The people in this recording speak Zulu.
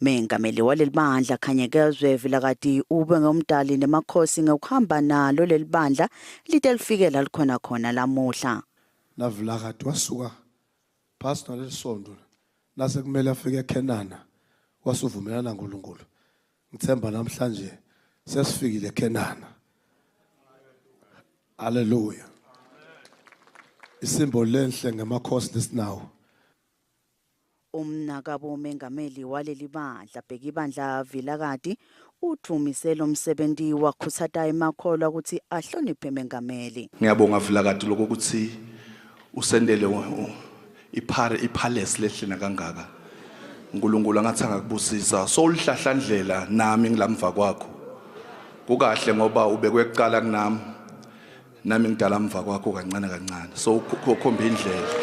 Mengameli waleli bandla Khanyekezwe Vilakazi ube ngomdali nemakhosi ngokuhamba nalo leli bandla lide lifikela likhona khona lamuhla. Na Vilakazi wasuka phasi nalelisondo nase kumele afike eKenana wasuvumelana noNkulunkulu. Ngithemba namhlanje sesifikile eKenana. Hallelujah. Isimbo lenhle ngamakhosi lesinawo. Umnakabo mengameli waleli bandla bheka ibandla Vilakazi uthumisela umsebenzi wakhuthata emakholwa ukuthi ahloniphe mengameli. Ngiyabonga Vilakazi lokuthi usendele ipalace lehlena kangaka. uNkulunkulu angathanga kubusisa so ulihlahlandlela nami ngilamva kwakho. Kukahle ngoba ubekwe kuqala kunami nami ngidala amva kwakho kancane kancane so ukhomba indlela.